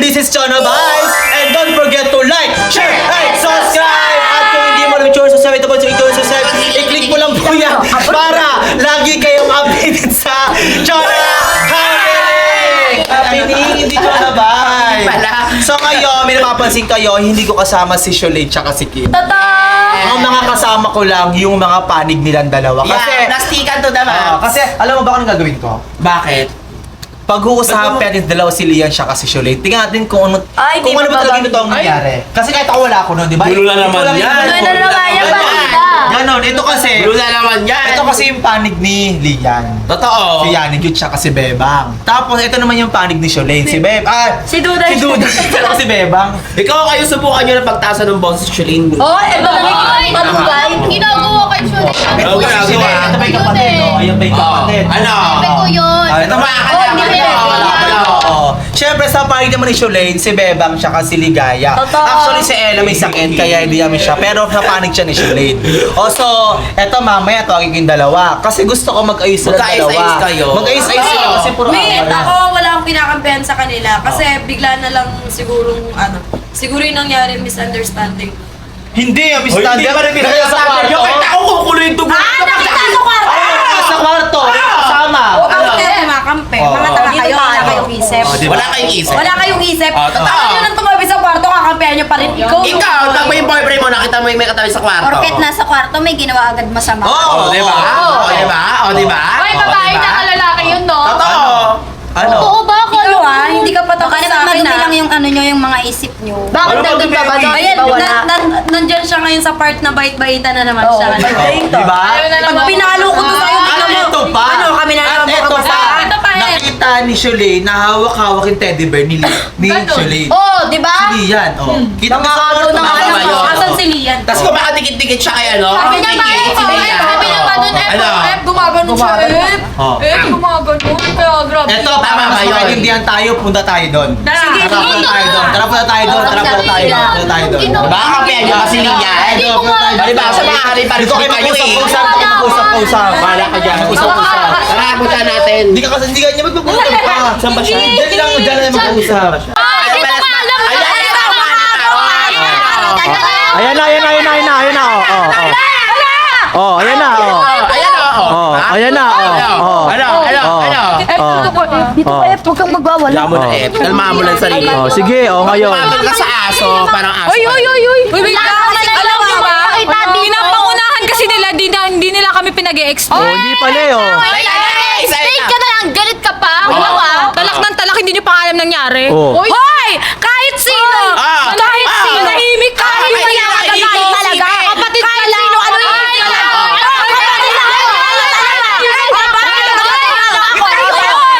This is Chona Vibes! And don't forget to like, share, and subscribe! At kung hindi mo naman Chona Subscribe, ito po sa Chona Subscribe, i-click mo lang po yan para lagi kayong updated sa Chona Happening! Happening, hindi Chona Vibes! So ngayon, may napapansin kayo, hindi ko kasama si Sholay tsaka si Kim. Ang mga kasama ko lang yung mga panig nilang dalawa. Kasi, plastikan to naman. kasi alam mo ba kung anong gagawin ko? Bakit? Pag-uusapan natin dalawa si Lian siya kasi Sholay. Tingnan natin kung ano Ay, kung di ano ba ba talaga babag- ito ang nangyari. Kasi kahit ako wala ako noon, di ba? Gulo na naman Ito lang yan. yung- Gulo na naman yan, balita. Ganon, ito kasi. Blue na naman yan. Ito kasi yung panig ni Lian. Totoo. Si Yanni Cute siya kasi Bebang. Tapos ito naman yung panig ni Sholay. Si Si Duda. Si Duda. Siya kasi Bebang. Ikaw kayo subukan nyo na pagtasa ng boses si Shalene. Oh, ito lang yung malunggay. Ginagawa kay Sholay. Ginagawa. Si Sholay, ito may kapatid. No? Ayun may kapatid. Ano? Sabi ko yun. Ito ba? Siyempre sa panig naman ni Sholay, si Bebang siya kasi Ligaya. Totoo. Actually si Ella may sakit kaya hindi namin siya. Pero sa panig siya ni Sholay. So, eto mamaya tawagin ko yung dalawa. Kasi gusto ko mag-ayos sila Magkaayos-ayos dalawa. kayo. Mag-ayos-ayos sila kasi puro Wait, away. ako wala akong pinakampihan sa kanila kasi bigla na lang siguro yung nangyari misunderstanding. Hindi, Miss Hoy, Tanda. hindi ba rin Kaya sa kwarto. Yung kita ko kukulo yung tubo. Nakita sa kwarto! Sa kwarto. Kasama. Kasi makampi. Oo. Mga taga Dito kayo, wala tayo. kayong isip. Wala kayong isip. Wala kayong isip. Totoo. Bakit yun ang tumabi sa kwarto, kakampihan nyo pa rin. Ikaw, pag may boyfriend mo, nakita mo yung may katabi sa kwarto. Porket nasa kwarto, may ginawa agad masama. Oo, di ba? O, di ba? O, di ba? Ay, babae O, di ba? na lalaki yun, no? Totoo. Ano? Oo ba? Ikaw hindi ka pa tapos Baka sa naman akin madumi lang yung ano nyo, yung mga isip nyo. Bakit Ano ba nandun ka ba gagawin? doon? Ayan, Di ba wala? nandyan siya ngayon sa part na bait-baitan na naman Oo, siya. Di ba? Pag pinalo ko to sa'yo, At tingnan mo. ito pa. Ano, kami na At naman ito pa. makapasa. Ito pa eh. Nakita ni Sholay na hawak-hawak yung teddy bear ni Sholay. Oo, di ba? Si Lian, oh. Kita mo sa kwarto. Ano, Tama ba yun? asan si Lian? Tapos kung makadikit-dikit siya kay ano? Sabi niya ba, sabi niya ba dun, Ano? Gumagano siya, Oh. gumagano. Kaya grabe. Eto, Tama para ba mas yun? maintindihan tayo, punta tayo doon. Sige, Tara, punta tayo doon. Tara, punta tayo doon. Tara, punta tayo doon. Punta tayo doon. Diba? Kampihan nyo kasi niya. Hindi ko nga. Diba? Sa mga hari-pari Dito kayo kayo eh. mag-usap-usap. Dito kayo mag-usap-usap. Wala ka dyan. Mag-usap-usap. Tara, punta natin. Hindi ka kasi, hindi ka niya mag-usap pa. Saan ba siya? Diyan lang, diyan lang mag-usap. Ay, hindi ko nga alam. Ayan, ayan, Ayan na, ayan na, ayan na, ayan na, ayan na, oh, ayan na, oh. Ayan o. Oh, ayan na, oh. Ano? Dito kayo, huwag kang magwawala. Wala mo na eh. Kalma mo lang sarili. Oh, sige, oh, ngayon. Pag ka sa aso, parang aso. Uy, wait lang. Alam niyo ba? Pinapangunahan kasi nila, hindi nila kami pinag-e-explain. Oh, hindi pala, eh, oh. Straight ka na lang, galit ka pa. Oo, Wala ka. talak ng talak, hindi nyo pa alam nangyari. Oh. Hoy! Kahit sino! Ah! Kahit Ah! sino! Manahimik ka! Ah, Kahit kahit sino! sino, Kahit kahit talaga! sino. Kapatid ka Kahit lang! sino, ano yun? Ay, Ay,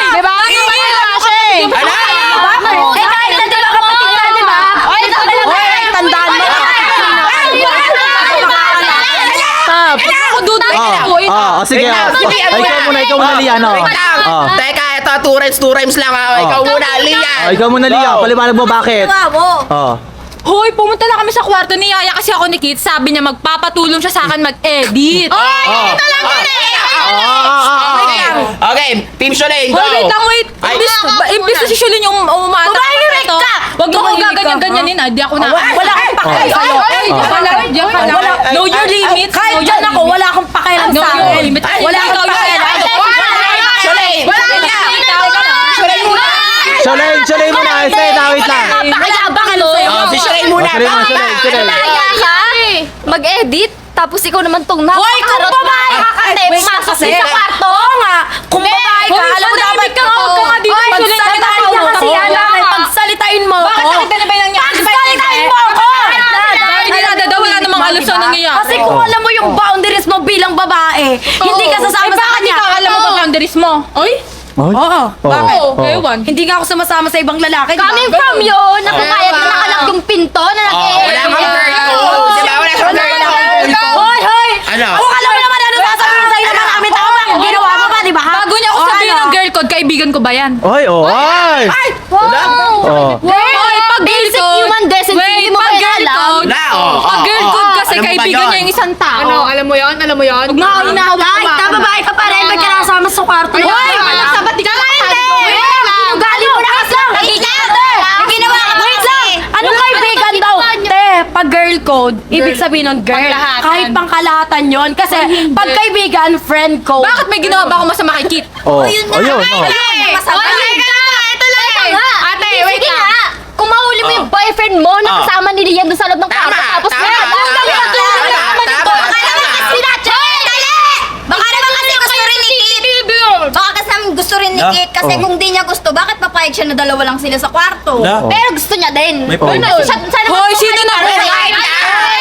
Diba? Ano ba yun, Ashe? Eh, kahit na di ba kapatid ka, di ba? Ay, Tandaan mo. Stop! Ako duda ko. Oh, sige, oh. Ikaw muna, Lian, oh. Wait lang. Oh. Teka, ito, two rhymes lang ako. Ikaw muna, Lian. Oh, ikaw muna, Lian. Paliwanag mo bakit. Oh. Hoy, pumunta lang kami sa kwarto ni Yaya kasi ako ni Kit. Sabi niya magpapatulong siya sa akin mag-edit. Oh. Okay, Team Sholay, go. Hoy, wait lang, wait. Ay, Imbis na si Shulin yung umata. Tumahimik ka! Huwag mo kong gaganyan-ganyanin, ah. Di ako na. Wala akong pakialam sa'yo. Diyan ka lang. Know your limits. Kahit know your dyan ako, limits. wala akong pakialam Know sa your akin. limits. Wala akong pakialam. Sholay. Sholay muna. Stay, wait lang. Pakayabang ano sa'yo. Oh, si Sholay muna. Sholay muna, Sholay. Naya ka? Mag-edit? Tapos ikaw naman tong Hoy, kung babae ka kasi, Wait, pumasok kasi. sa kwarto. Oo nga, kung babae ka, Hoy, alam mo dapat manahimik ka, huwag ka nga dito. Hoy, Sholay, pagsalitain nakita mo ko. kasi Oo, yan. nga. Pagsalitain mo. Bakit ako. nakita niyo ba yung nangyari? Pagsalitain mo ako! Hindi na daw, wala namang alam sa nangyayari. Kasi kung alam mo yung boundaries mo bilang babae, hindi ka sasama sa Bakit kanya. ikaw alam mo ba boundaries mo? Oy? Oo. Bakit? Oh. Ewan. Hindi nga ako sumasama sa ibang lalaki. Coming from yun, napapayag na nakalak yung pinto na Wala kang girl code. Diba? Wala siyang girl code. Hoy, hoy! Ano? Kung alam mo naman ano sasabihin sa'yo naman namin, tama. Ginawa mo ba, di ba? Bago niya ako O, sabihin ano? ng girl code, kaibigan ko ba yan? Oy, oh, ay! Oh. Hoy, pag girl Basic code, human decency, wait, hindi mo pag ba girl alam? code, Wala, oh. pag girl code kasi Alam mo ba kaibigan yun? niya yung isang tao. Alam mo yan? Alam mo yan? Huwag mo ako hinahawak Ay, ka. babae ka pa rin, ba't ka nasama sa kwarto? Hoy, Hoy! sabat di ka Ugali mo na kasi! Ginawa code, ibig sabihin nun, girl, Panglahatan. kahit pangkalahatan yon. Kasi pagkaibigan, friend code. Bakit may ginawa ba ako masama kay Kit? Oh, Ayun na. ayun, Ay, oh. ay, masama. Ay, ito lang. Ate, wait Sige lang. nga. Kung mahuli mo yung boyfriend mo na kasama ni Lian doon sa loob ng kwarto, tapos tama, meron tama, lang yung tama, Baka naman kasi gusto rin ni Kit. Baka kasi naman gusto rin ni Ah, Kit. Kasi oh. kung di niya gusto, bakit papayag siya na dalawa lang sila sa kwarto? Na? Pero gusto niya din. May point. Hoy, sino na ba?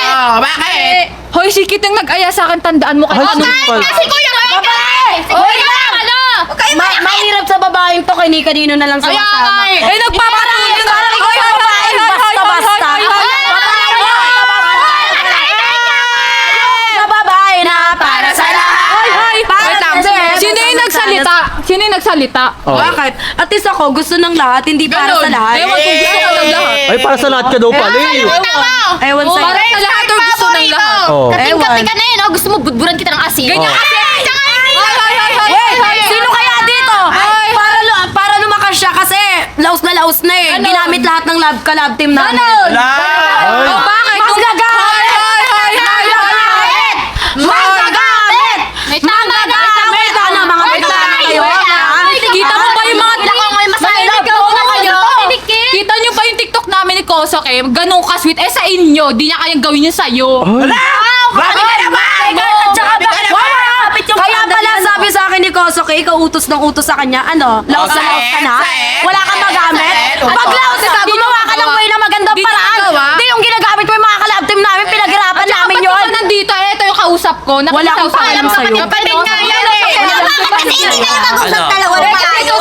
Oh, bakit? Hoy, si Kit yung nag-aya sa akin, tandaan mo Ay, kayo. sinipal. Kuya Babae! Hoy, ano? Okay, Mahirap sa babaeng to, kanino na lang sumasama. Eh, nagpaparang parang ikaw yung babae. Basta-basta. Sa babae na para sa lahat. Hoy, hoy! Wait lang. Sino yung nagsalita? Sino yung nagsalita? Oh. Bakit? At least ako, gusto ng lahat, hindi para sa lahat. Ewan kung gusto ko ng lahat. Ay, para sa lahat ka daw pala eh. Ewan sa'yo. Para sa lahat or gusto ng lahat? Oh. Kating-kating ka na yun, oh. Gusto mo budburan kita ng asin. Ganyan kasi. Sino kaya dito? Para lumakas siya kasi laos na eh. Ano? Ginamit lahat ng lab team namin. Wala! Ay. Oh, bakit? Mas gagamit! Mas gagamit! May tama na. Ano, mga may tama kayo? Kita mo ba yung mga Ikaw na kayo. Kita nyo ba yung TikTok namin ni Kosoke? Ganun ka-sweet. Eh sa inyo, di niya kayang gawin yun sa'yo. Grabe ka naman! Kaya pala sabi sa akin ni Kosoke, ikaw utos ng utos sa kanya, ano? Laos na laos ka na? Wala kang magamit? Pag laos ka, gumawa ka ng way na magandang Di paraan. ginagawa. Di yung ginagamit mo yung mga kalab team namin, pinaghirapan namin Ba't yun. ako nandito? Eh, ito yung kausap ko. Wala akong pakialam sa'yo. Kapatid nga yan Kasi hindi kayo mag-usap dalawa na tayo.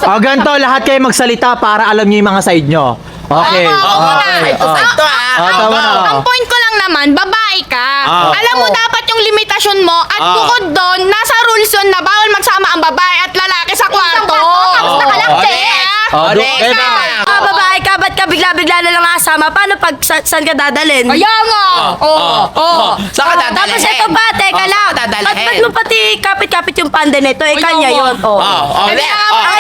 Oh, ganito, lahat kayo magsalita para alam niyo yung mga side nyo. Okay. Okay. Ito ah. Tama na. Ang point ko lang naman, babae ka. Ah. Alam mo dapat yung limitasyon mo at bukod doon, nasa rules yun na bawal magsama ang babae at lalaki sa kwarto. Tapos nakalakte. Oh, Mga babae ka, ba't ka bigla-bigla na lang nasama? Paano pag saan ka dadalhin? Kaya nga. Oo. Saan ka dadalhin? Tapos ito pa, teka Oh, lang. saan ka dadalhin? Ba't mo pati kapit-kapit yung panda nito? Eh, Ay, kanya oo. yun. Oh. Ang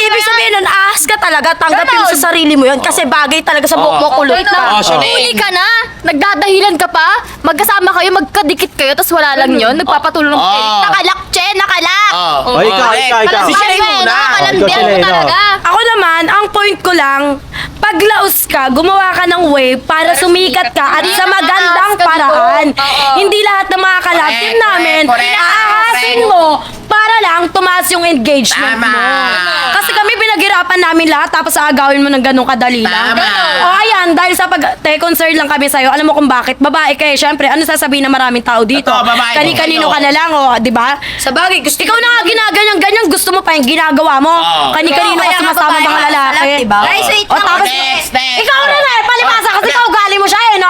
ibig sabihin nun, ahas ka talaga, tanggapin mo sa sarili mo yun kasi bagay talaga sa buhok mo, kulot ka. Huli ka na? Nagdadahilan ka pa? Magkasama kayo, magkadikit kayo, tapos wala lang yun? Nagpapatulong ng nakalak, che, nakalak! Oh, ikaw. Si Shelly muna. Nakalandian mo Ikaw, talaga. Ako naman, ang point ko lang, pag laos ka, gumawa ka ng way para sumikat ka at sa magandang paraan. Hindi lahat ng mga kalapin Correct, namin, correct, aahasin correct. mo para lang tumaas yung engagement Tama. mo. Kasi kami pinaghirapan namin lahat tapos aagawin mo ng ganong kadali lang. Tama. O ayan, dahil sa concern lang kami sa'yo, alam mo kung bakit? Babae kayo, syempre, ano sasabihin ng maraming tao dito? Totoo, babae. Kani-kanino ka na lang, o, di ba? Sa bagay, gusto Ikaw na nga ginaganyan-ganyan, gusto mo pa yung ginagawa mo. Oo. Kani-kanino ka sumasama mga lalaki. diba? Guys, wait O lang. tapos, Next. ikaw na na, palibasa kasi ikaw ugali mo siya eh, no?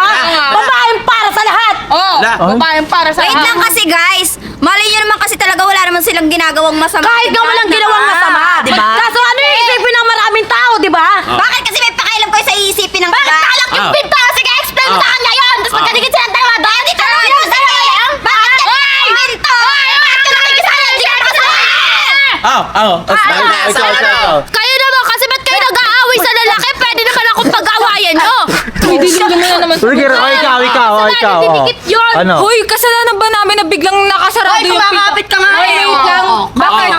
Babaeng para sa lahat. Oh, babaeng para sa Wait lang kasi guys. Mali nyo naman kasi talaga wala naman silang ginagawang masama. Kahit nga walang ginawang masama, di ba? Kaso ano yung isipin ng maraming tao, di ba? Bakit kasi may pakailam kayo sa iisipin ng iba? Bakit nakalak yung pinto? Sige, explain mo sa kanya yun! Tapos pagkadikit silang dalawa doon, dito na yun! Bakit ganyan yung pinto? Bakit ka nakikisala? Hindi ka Ikaw. Kayo naman kasi ba't kayo nag-aaway sa lalaki? Pwede naman akong pag-aawayan nyo! Didilim mo na naman. Sige, ikaw. Didikit yun! Ano? Hoy, kasalanan ba namin na biglang nakasarado yung kumakapit ka nga Hoy, eh. wait lang. Bakit? Ayan.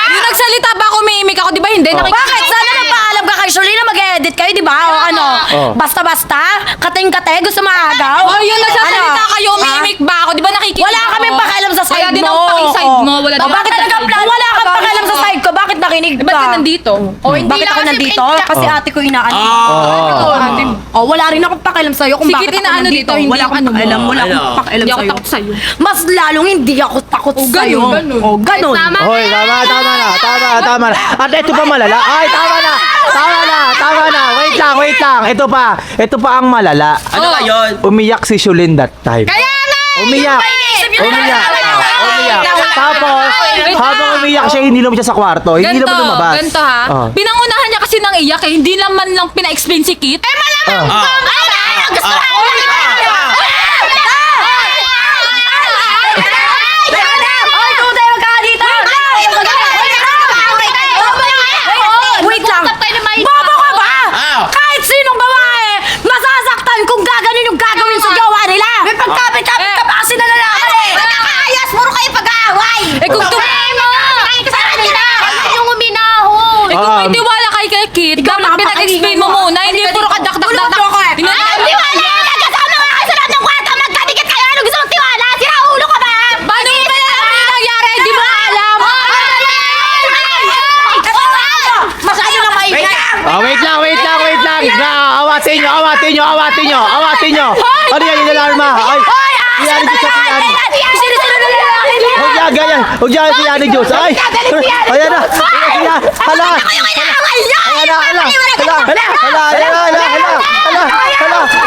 Yung nagsalita ba ako, umiimik ako, di ba? Hindi, nakikita. Bakit? Sana nagpaalam ka kay Shirley na mag-edit kayo, di ba? O ano? Oh. Basta-basta? Kating-kate? Gusto maagaw? Oh, yung nagsasalita Ano? kayo, umiimik ba ako? Di ba nakikita Wala ako? kaming pakialam sa side Kaya din mo. ako paki-side mo. Wala O, din bakit ako talaga paki-side mo. wala kang pakialam sa side ko? Bakit nakinig Ba't ka? ka nandito? Oh, hindi Bakit lang ako kasi nandito? Kasi ate ko inaanin. Oh. Oh, wala rin akong pakialam sa'yo kung Si bakit Kitty ako na ano nandito. dito, hindi Wala akong ano mo. pakialam, wala akong Ano? pakialam Hindi ako sa'yo. takot sa'yo. Mas lalong hindi ako takot sa'yo. ganun. Oh, ganun. Hoy, tama na. At ito pa malala. Ay, tama na. Wait lang. Ito pa ang malala. Ano ba yun? Umiyak si Shulin that time. Kaya nga! Umiyak. Tapos, habang umiyak siya, hindi naman siya sa kwarto. Hindi naman lumabas. Ganto ha. Oh. Pinangunahan niya kasi ng iyak eh. Hindi naman lang pina-explain si Kit. Eh, Ay, tumatay mo ka dito! Wait lang! Bobo ka ba? Ah. Kahit sinong babae awatin nyo. Ano yan, yung alarma? Ay, si Yani Diyos sa si Yani. Sino na lalaki niya? Huwag yan, ganyan. Huwag yan, si Yani Diyos. Ay, ayan na. Hala.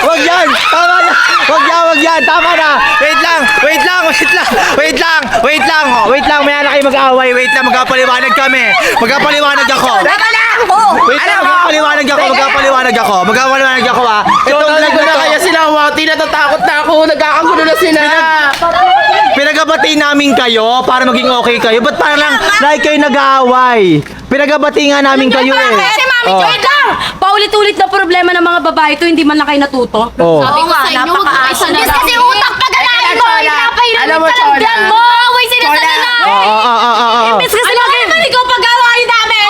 Huwag yan. Huwag yan. Tama na. Wait lang. Maya na kayo mag-away. Wait lang, magpapaliwanag kami. Magpapaliwanag ako. Magpapaliwanag ako ha. Itong vlog na kaya sila, natatakot na ako. Nagkakagulo na sila. Pinagabati namin kayo para maging okay kayo. Ba't parang like kayo nag-aaway? Pinagabati nga namin kayo eh. Kasi mami, Oh. wait lang! Paulit-ulit na problema ng mga babae to, hindi man na kayo natuto. Oh. Sabi ko sa inyo, huwag kayo sa Yes, kasi utak pag-alain mo. Alam mo, Inapahiramit ka lang Chola. dyan mo. Uy, sinasabi na. Imbes kasi lagi naman ikaw pag-awain namin!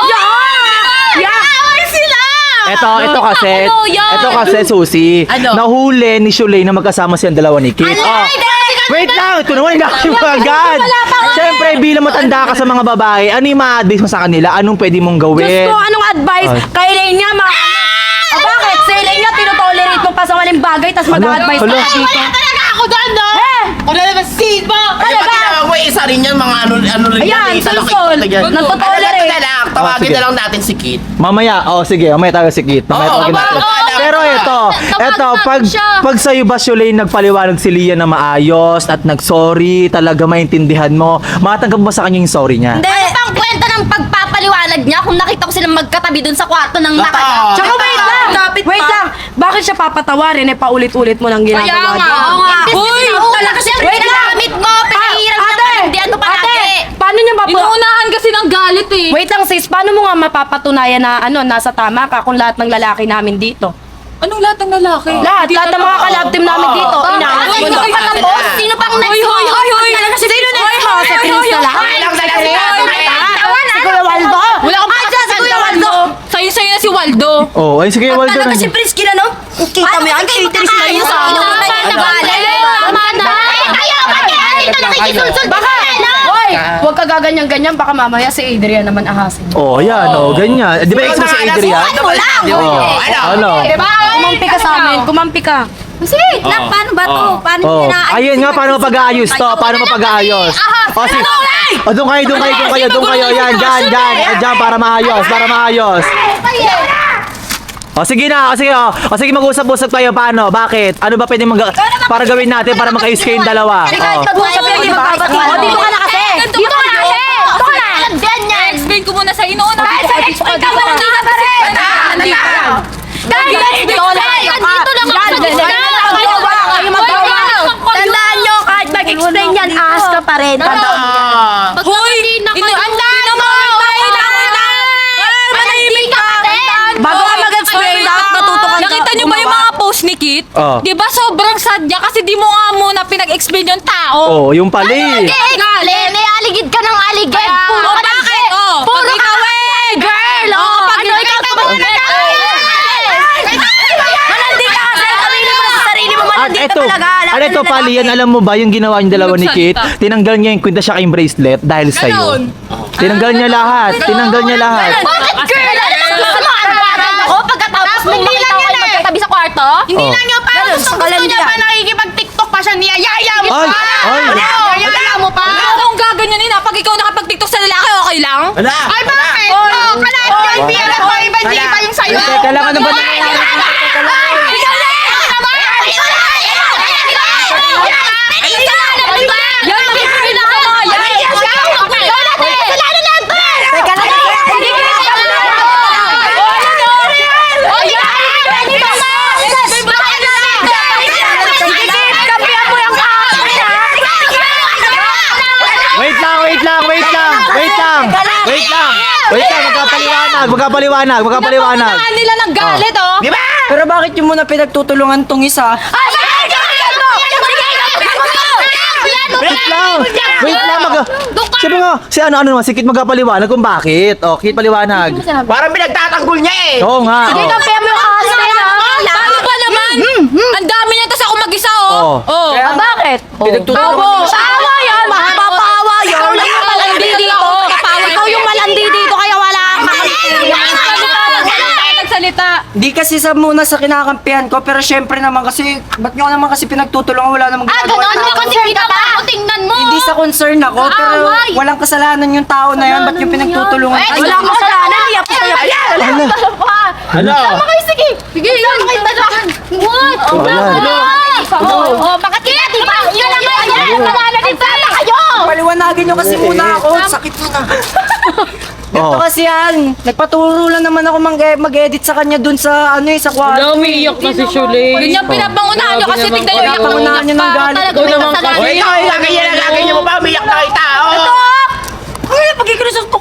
Away sila. Ito kasi Susi, nahuli ni Shulay na magkasama siyang dalawa ni Kit. Oh. Wait lang, ito naman yung nakin mo agad. Siyempre, bilang matanda ka sa mga babae, ano yung ma-advise mo sa kanila? Anong pwede mong gawin? Diyos ko, anong advice? Ay. Kay Elaine niya, bakit? Sa Elaine niya, tinotolerate mo pa sa walang bagay, tapos mag-advise Hala. ka dito. Talaga ako doon, no? Wala naman seed mo! Talaga? Isa rin yan, mga ano rin Ayan, yan. sulsol. Nagtotolerate. Tawagin sige. na lang natin si Kit. Mamaya, sige, mamaya tayo si Kit. Mamaya tawagin natin. Pero pag sa'yo ba Shulay nagpaliwanag si Lia na maayos at nag-sorry, talaga maintindihan mo, matanggap mo sa kanya yung sorry niya? Ano pang kwenta ng pagpapaliwanag niya kung nakita ko silang magkatabi dun sa kwarto ng nakala? Tsaka wait lang, bakit siya papatawarin eh paulit-ulit mo nang ginagawa Kaya nga, niya? oo nga. Uy! Talaga siyempre Wait lang. ginagamit mo. Pinahiram niya Ate! panindihan mo palagi. Paano niya Inuunahan kasi ng galit eh. Wait lang sis, paano mo nga mapapatunayan na nasa tama ka kung lahat ng lalaki namin dito? Anong lahat ng lalaki? Lahat ng mga kalab team namin dito, inaayos mo Sino na. pang patapos? Sino pang next mo? Sino next mo? Sa Prince na lang? Si Kuya Waldo? Wala akong Andiyan si Kuya Waldo! Sa'yo na si Waldo. Oh, ay sige, Waldo Talaga na. si Prince Kilano? Kita mo yan, caterers na yun sa ano. Tama na. Kayo, ba't kaya dito nakikisulsul? Baka, Hoy, huwag ka gaganyan-ganyan, baka mamaya si Adrian naman ahasin. Oh, yan, ganyan. Di ba ex mo si Adrian? ano lang? Ano? Kumampi ka sa amin, kumampi ka. Sige, paano ba to? Paano Oh, niya na? ayun nga, paano mapag-aayos to? Paano mapag-aayos? Oh, doon kayo. Yan, dyan. Dyan, para maayos. O sige na, sige mag-usap-usap tayo. Paano? Bakit? Ano ba pwede para gawin natin para mag-ayos kayong dalawa? Oh. Mag-usap kayo, di magkabati. O, dito ka na kasi. Dito ka na kasi. Alam dyan yan. Explain ko muna sa inuuna. Explain ka muna dito pa rin. Nandito ka lang. Dito Tandaan nyo, kahit mag-explain yan, ahas ka pa rin. Tandaan mo yan. Hoy! Andaan mo! Manahimik ka. Bago ka mag-explain, dapat matuto ka. Nakita niyo ba yung mga post ni Kit? Oh. Di ba sobrang sad niya kasi di mo nga muna pinag-explain yung tao. Oh, yung pali. Lene, aligid ka ng aligid. Puro ka ng bakit? Oh, Puro pag ka ikaw girl. Oh, pag Ano, ikaw ka muna Malandi ka kasi. Aminin mo na sa sarili mo, malandi ka talaga. Ano ito, Pali, yan, alam mo ba yung ginawa yung dalawa ni Kit? Tinanggal niya yung kwinta siya kayong bracelet dahil sa'yo. Ganon. Tinanggal niya lahat. Bakit girl? Ano bang gusto mo? Ang ako pagkatapos mong makita ko kayo magkatabi sa kwarto? Hindi Oh. lang yung parang gusto niya pa nakikipag-tiktok pa siya niya. Yaya mo Ay, pa! ay. Yaya mo pa! Ano kung gaganyanin ha? Pag ikaw nakapag-tiktok sa lalaki, okay lang? Wala! Ay, bakit? Oh, kalahat yung idea na ko, iba di iba yung sa'yo. Teka lang, ano ba na? Wait lang, magkapaliwanag. Unahan nila ng galit, oh. Di ba? Pero bakit yung muna pinagtutulungan tong isa? Wait lang, Sabi nga, si Kit magkapaliwanag kung bakit. Oh, Kit paliwanag. Parang pinagtatanggol niya eh. Oo nga. Sige, kampihan mo yung ahas na yun, Paano ba naman? Ang dami niya, tas ako mag-isa, Oh. oh. Ah, bakit? Pinagtutulungan. Paawa yan! Mapapaawa yun! Ikaw lang yung malandi dito. Ikaw yung malandi dito, kaya wala kang Nagsalita. Di kasi sa muna sa kinakampihan ko, pero syempre naman kasi, ba't nyo naman kasi pinagtutulungan, wala namang ginagawa Ganon yung mo tao. kasi ginawa ko, tingnan mo. Hindi sa concern ako, pero Away. walang kasalanan yung tao na yan, ba't yung pinagtutulungan? Wala akong kasalanan, iyak ko sa'yo. Ano? Sige, sama kayo dalawa. What? Bakit kaya, di ba? Yun lang yan. Malalagay sana kayo. Paliwanagin nyo kasi muna ako, sakit mo na. Ito kasi yan, nagpaturo lang naman ako mag-edit sa kanya dun sa sa kwarto. Umiiyak na si Shulay. Ganyan pinapangunahan nyo kasi tignan nyo Wala iyak pang na unahan nyo ng galit. Talaga may kasalanan. O ikaw, ganyan mo ba? Umiyak na kita. Ay, pagkikrisos ko.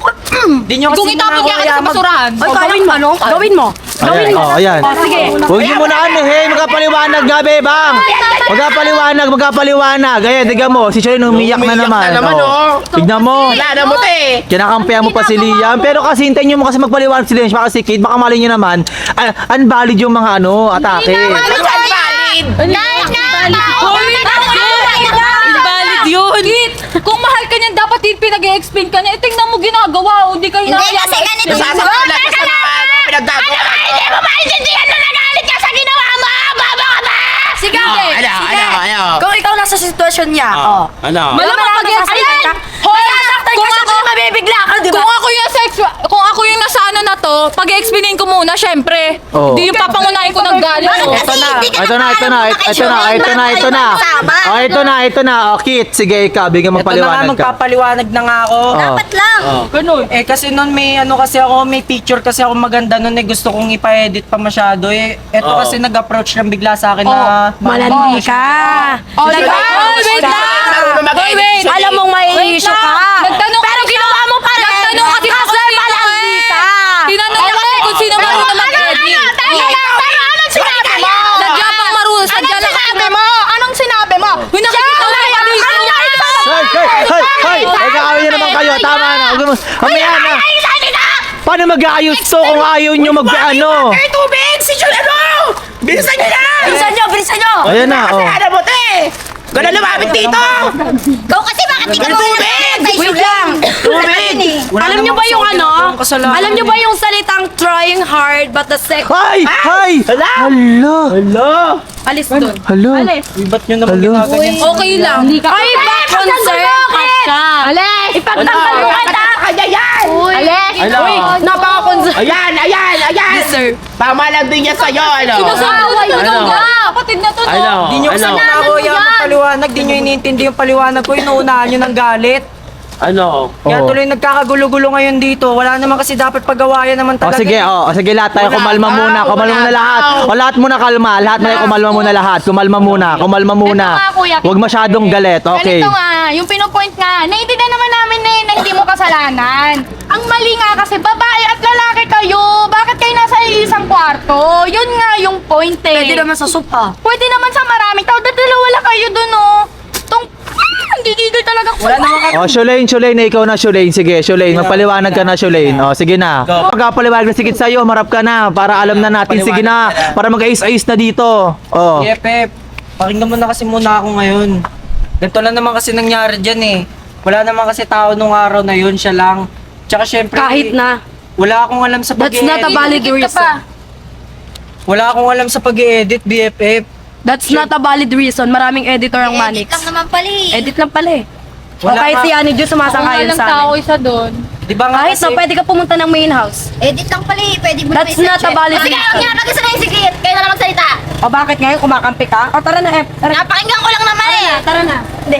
Di nyo kasi Kung itapag muna yan ako ka sa basurahan. Ay, gawin mo, ano? Gawin mo. Gawin mo. Ayan. O, sige. Huwag niyo muna hey, magkapaliwanag nga, bebang. Magkapaliwanag. Ayan, tignan mo, si Shulay umiyak na naman. Tignan mo. Wala na mo, te. Kinakampihan mo pa si Liam, pero kasi hintayin nyo mo kasi magpaliwanag si Liam, baka si Kate, baka mali nyo naman, unvalid yung mga atake. Ano ba valid? Invalid yun. Kung mahal ka niyan, dapat din pinag-explain ka niya. Tingnan mo ginagawa, hindi ka Hindi hinahayaan. kasi ganito. Nasasaktan ka sa mga pinagdagawa. Hindi mo maintindihan na nagalit ka sa ginawa mo! Baba ka ba? Sige, Ano? Kung ikaw nasa sitwasyon niya, Ano? Malamang mag-explain ka. Hoy, kung ako, mabibigla ka, di ba? kung ako yung nasa ano na to, pag-explainin ko muna, syempre. Oo. Hindi yung papangunahin ko ng galit. Ito na. Ito na. O, Kit, sige, ikaw, bigyan mo Ito na nga, paliwanag ka. magpapaliwanag na nga ako. Dapat lang. Ganun. Kasi nun may picture kasi ako maganda nun gusto kong ipa-edit pa masyado Ito kasi nag-approach lang bigla sa akin na Malandi ka. Oh, wait lang. Wait. Alam mong may issue ka. Nagtanong Pero ginawa mo pa rin. Nagtanong kasi ako Kasi sino malandi ka. Tinanong niya kasi kung sino marunong mag-edit. Anong sinabi mo? Sadya pang marunong. Sadya lang kasi. Anong sinabi mo? Uy, nakikita mo pa dito. Hey! Nagkakawin nyo naman kayo, tama na. Mamaya na. Paano mag-aayos to kung ayaw nyo Tubig! Si Shulay, ano? Bilisan niyo na! Bilisan nyo. Ayan na, Ano mo, te? Ganun lumapit dito! Ikaw kasi bakit di ka Wait lang. Alam nyo ba yung Alam nyo ba yung salitang trying hard but the second... Hay! Hala! Alis dun. Hala! Ba't nyo naman Hello? ginaganyan? Okay lang. Ay, back concern ka siya. Ipagtanggol mo kita. Kanya yan! Uy, napaka-concern. Ayan! Sir. Tama lang din niya sa'yo, ano? Sinasaway ko Ano? kapatid na to, no? Di nyo kasi na ako paliwanag, di nyo iniintindi yung paliwanag ko, inuunahan nyo ng galit. Ano? Kaya tuloy nagkakagulo-gulo ngayon dito. Wala naman kasi dapat pagawayan naman talaga. Sige, lahat tayo kumalma muna. Kumalma muna lahat. O lahat muna kalma. Lahat tayo kumalma muna lahat. Kumalma muna. Ito nga, kuya. Huwag masyadong galit. Okay. Ganito nga, yung pinupoint nga, naiintindihan naman namin na hindi mo kasalanan. Ang mali nga kasi, babae at lalaki kayo. Bakit kayo nasa isang kwarto? Yun nga yung point eh. Pwede naman sa sopa. Pwede naman sa maraming tao. Dalawa lang kayo dun, oh. Hindi talaga Wala naman kasi. O, Shulain, ikaw na, Shulain. Sige, Shulain, magpaliwanag ka na, Shulain. O, sige na. Pagkapaliwanag na sigit sa'yo, marap ka na. Para alam na natin, sige na. Para mag-ayos-ayos na dito. O. Pep, pakinggan mo na kasi muna ako ngayon. Ganito lang naman kasi nangyari dyan Wala naman kasi tao nung araw na yun, siya lang. Tsaka syempre, Kahit na. wala akong alam sa That's not a pag-i-edit. valid reason. Wala akong alam sa pag-i-edit, BFF. That's not a valid reason. Maraming editor ang Edit Manix. lang naman pala eh. Edit lang pala eh. O Wala kahit ka. si Annie Ju sumasang-ayon sa amin. isa doon. Di ba nga Kahit kasi, na pwede ka pumunta ng main house. Edit lang pala eh. Pwede mo That's naman not a i-search valid eh. Sige, reason. huwag niya mag-isa na yung sikit. Kayo na lang magsalita. O bakit ngayon kumakampi ka? O tara na, F. Tara, Napakinggan ko lang naman eh. tara na. Hindi.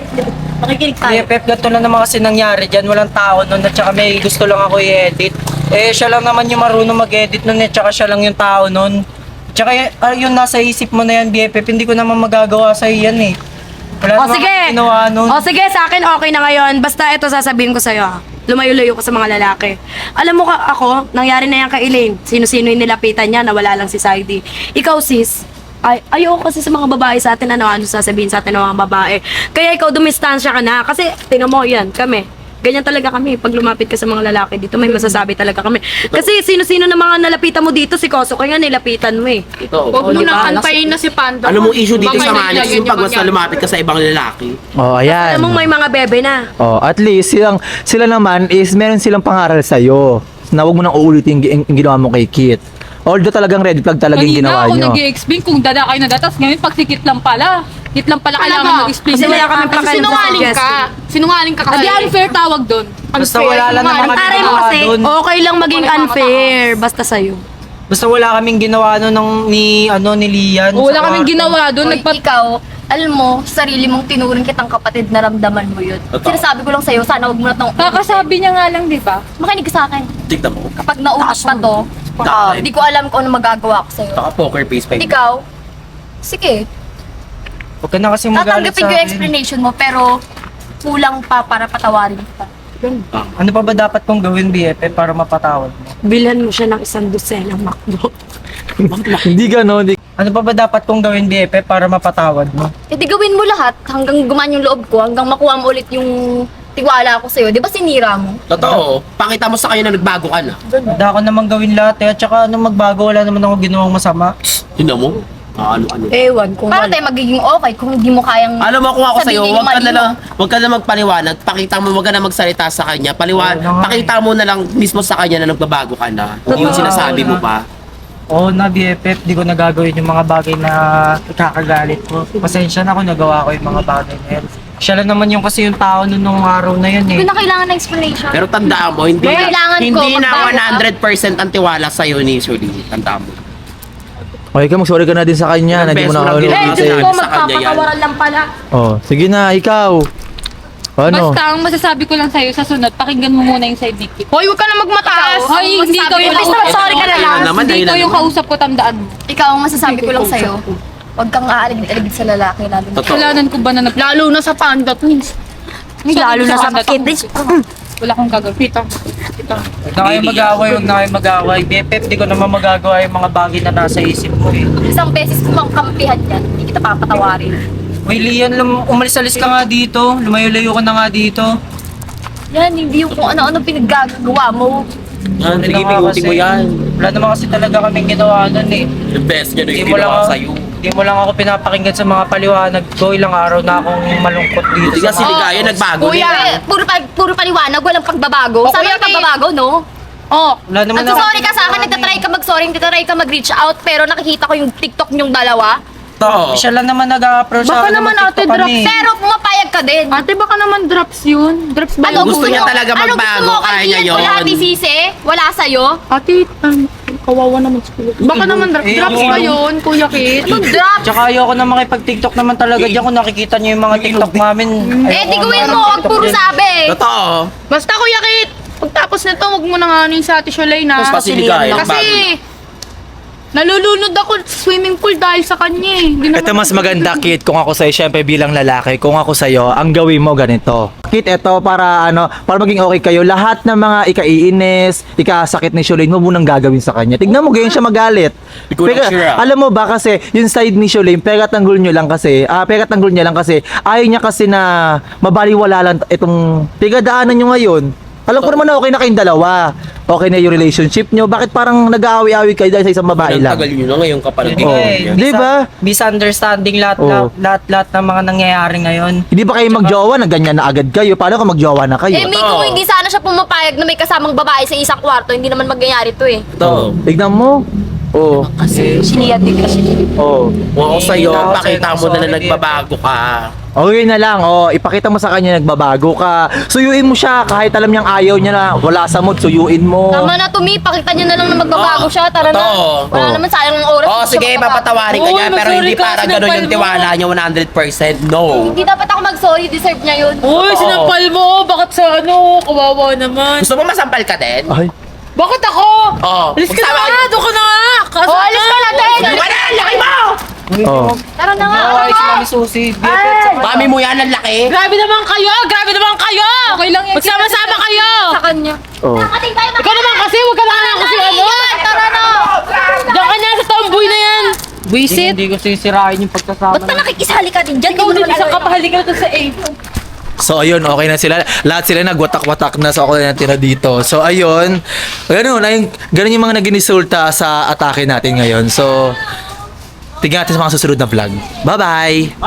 Makikinig tayo. BFF, ganito lang naman kasi nangyari dyan. Walang tao nun at saka may gusto lang ako i-edit. Siya lang naman yung marunong mag-edit nun at saka siya lang yung tao nun. Tsaka yung nasa isip mo na yan, BFF, hindi ko naman magagawa sa yan Wala O naman sige. akong ginawa nun. O sige, sa akin okay na ngayon. Basta ito sasabihin ko sa'yo. Lumayo-layo ko sa mga lalaki. Alam mo ako, nangyari na yan kay Elaine. Sino-sino yung nilapitan niya, nawala lang si Saidi. Ikaw sis, ayoko kasi sa mga babae sa atin, ano sasabihin sa atin ng mga babae. Kaya ikaw dumistansya ka na. Kasi, tingnan mo yan, kami. Ganyan talaga kami. Pag lumapit ka sa mga lalaki dito, may masasabi talaga kami. Kasi sino-sino na mga nalapitan mo dito, si Koso, kaya nilapitan mo eh. Huwag mo diba? nang antayin na si Panda. Ano mong issue dito Baka sa Manix nilagyan yung niya pag basta ganyan. lumapit ka sa ibang lalaki? O, ayan. Alam mong may mga bebe na. Oh, at least sila naman is meron silang pangaral sa iyo. Na wag mo nang uulitin yung ginawa mo kay Kit. Although talagang red flag talaga yung Kanina ginawa ako nyo. nag-i-explain kung dada kayo na datas. Ngayon, pag sikit lang pala. Sikit lang pala kailangan mag-explain. Kasi wala kami plaka Sinungaling ka. Sinungaling ka kasi. Hindi unfair tawag doon. Basta wala lang naman kami Taray mo ginawa kasi, doon. okay lang maging unfair. Basta sa'yo. Basta wala kaming ginawa ni Lian. O, wala sa kaming kwarto. ginawa doon. Hoy, ikaw, alam mo, sarili mong tinuring kitang kapatid, naramdaman mo yun. Sinasabi ko lang sa'yo, sana huwag mo na itong Kakasabi niya nga lang, di ba? makinig ka sa akin. Tignan mo. Kapag nautos pa to, hindi ko alam kung ano magagawa ko sa'yo. Naka-poker face pa yun. Ikaw, sige, Huwag ka na kasi magalit tatanggapin sa ko yung akin. explanation mo, pero kulang pa para patawarin kita. Ano pa ba dapat kong gawin, BFF, para mapatawad mo? Bilhan mo siya ng 1 dosenang McDo. Hindi gano'n. Ano pa ba dapat kong gawin, BFF, para mapatawad mo? E di gawin mo lahat hanggang gumaan yung loob ko, hanggang makuha mo ulit yung tiwala ko sa'yo. Di ba sinira mo? Totoo. Pakita mo sa kanya na nagbago ka na. Handa ko namang gawin lahat eh. At saka anong magbago, wala naman ako ginawang masama. Tignan mo. Ano. Ewan kung Paano tayo magiging okay kung hindi mo kayang Alam mo kung ako sa'yo, sabihin yung mali mo? wag ka na magpaliwanag. Pakita mo, wag ka na magsalita sa kanya. Oo na nga Pakita mo na lang mismo sa kanya na nagbabago ka na. Hindi yung sinasabi mo pa. Oo na, BFF, di ko nagagawin yung mga bagay na ikakagalit ko. Pasensya na kung nagawa ko yung mga bagay na yan. Siya lang naman yung kasi yung tao nung araw na yun eh. Hindi na kailangan ng explanation. Pero tandaan mo, hindi Kailangan ko hindi na magbago 100% ang tiwala sa'yo ni Shirley. Tandaan mo. Okay ka, mag-sorry ka na din sa kanya. Ilang Hindi mo beses na lang ako ginawa Eh, sa'yo. Diyos ko, Sa kanya yan. magpapatawaran lang pala. Oh, sige na, ikaw. Ano? Basta ang masasabi ko lang sa'yo sa sunod, pakinggan mo muna yung side ni Kip. Hoy, huwag ka na magmataas. Hoy, hindi ikaw yung Basta kausap. sorry ka na lang. Naman, Hindi ikaw dahilan yung mo. kausap ko, tandaan mo. Ikaw ang masasabi ko lang sa'yo. Huwag kang aaligid-aligid sa lalaki, lalo na. Totoo. Kasalanan ko ba na Lalo na sa panda twins. Lalo na sa Cambridge. Wala akong gagawin. Huwag na kayo mag-away, huwag na kayo mag-away. BFF, di ko naman magagawa yung mga bagay na nasa isip mo eh. Isang beses ko mang kampihan yan, hindi kita papatawarin. Uy, Lian, umalis-alis ka nga dito. Lumayo-layo ka na nga dito. Yan, hindi yung kung ano-ano pinaggagawa mo. Yan, sige, Wala naman pigutin mo kasi- yan. Wala naman kasi talaga kaming ginawa nun eh. Yung best niya na Hindi yung mo lang ginawa ako, sa'yo. hindi mo lang ako pinapakinggan sa mga paliwanag ko. Ilang araw na akong malungkot dito. Hindi nga sa si mga- Ligaya nagbago Kuya. din. Eh, puro paliwanag, walang pagbabago. O, Sana Kuya may pagbabago, no? Oh, Wala naman ako- Sorry ka sa akin, nagtatry ka mag-sorry, nagtatry ka mag-reach out, pero nakikita ko yung TikTok nyong dalawa. Totoo. Siya lang naman nag-a-approach sa Baka akin na naman mag-TikTok ate, kami. Pero pumapayag ka din. ate baka naman drops yun. Drops ba Ano yun? gusto niya talaga Ano gusto magbago, mo? kaya Kay niya Ian, yun. wala sisi? Wala sa'yo? Ate, kawawa naman si Kuya. Baka naman drops. Eh, Drops yung- ba yun, Kuya Kit? Anong drop? Tsaka ayoko na makipag-TikTok naman talaga dyan kung nakikita niyo yung mga TikTok namin. Eh, di gawin mo, huwag puro sabi. Totoo. Basta Kuya Kit, pagtapos nito, huwag mo na nga ano yung sa Ate Sholay na. Tapos pa si Ligaya, Kasi, nalulunod ako sa swimming pool dahil sa kanya eh. Hindi Ito naman- mas maganda, Kit, kung ako sa'yo, syempre bilang lalaki, kung ako sa'yo, ang gawin mo ganito. Kit, ito para para maging okay kayo, lahat ng mga ikaiinis, ikasakit ni Sholane mo munang gagawin sa kanya. Tignan mo, ganyan siya magalit. Di ko lang sure, ah. Alam mo ba kasi, yung side ni Sholane, pegatanggol niya lang kasi, ayaw niya kasi na mabaliwala lang itong pigadaanan niyo ngayon. Alam ko naman na okay na kayong dalawa. Okay na yung relationship nyo. Bakit parang nag-aaway-aaway kayo dahil sa isang babae lang? Tagal yun na ngayon ka pa Hindi Oh. eh, Di ba? misunderstanding Oh. lahat ng mga nangyayari ngayon. Hindi ba kayo magjowa na ganyan na agad kayo? Paano kung magjowa na kayo? Eh, Miko, kung hindi sana siya pumapayag na may kasamang babae sa isang kwarto, hindi naman magyayari to eh. Totoo. Tignan mo. Oo. Siniyad din kasi. Oo. Kung ako sa'yo, Hindi na ako pakita sa'yo mo na sorry, nagbabago ka. Okay na lang. Ipakita mo sa kanya nagbabago ka. Suyuin mo siya kahit alam niyang ayaw niya na wala sa mood, suyuin mo. Tama na, Tumi, pakita niya na lang na magbabago Oo, siya. Tara na. totoo. Wala Oo. naman sayang ng oras. Oh, hindi sige, siya magbabago. papatawarin ka Oo, niya, pero mag-sorry hindi ka, para sinampal ganun yung mo. tiwala niya 100%. No. Hindi dapat ako mag-sorry, deserve niya yun. Uy, Totoo. sinampal mo. Bakit sa kawawa naman. Gusto mo masampal ka din? Ay. Bakit ako? Oo. Alis ka na Magsama nga, doon ka na nga. Oh, alis ka na din! Wala, laki mo! Oh. Tara na nga. Ay, si Mami Susi. Mami mo yan, ang laki. Grabe naman kayo! Grabe naman kayo! Okay lang yan. Magsama-sama kayo! Sa kanya. Oh. Nakating tayo Ikaw naman kasi, huwag ka na nga kasi ano. Tara na! Diyan ka na sa tomboy na yan. Buisit. Hindi ko sisirain yung pagkasama. Ba't pa nakikisali ka din dyan? Ikaw din, isang kapahalik ka sa A. So ayun, okay na sila. Lahat sila nagwatak-watak na, so ako na natira dito. So ayun, ganun yung mga naging resulta sa atake natin ngayon. So tignan natin sa mga susunod na vlog. Bye-bye!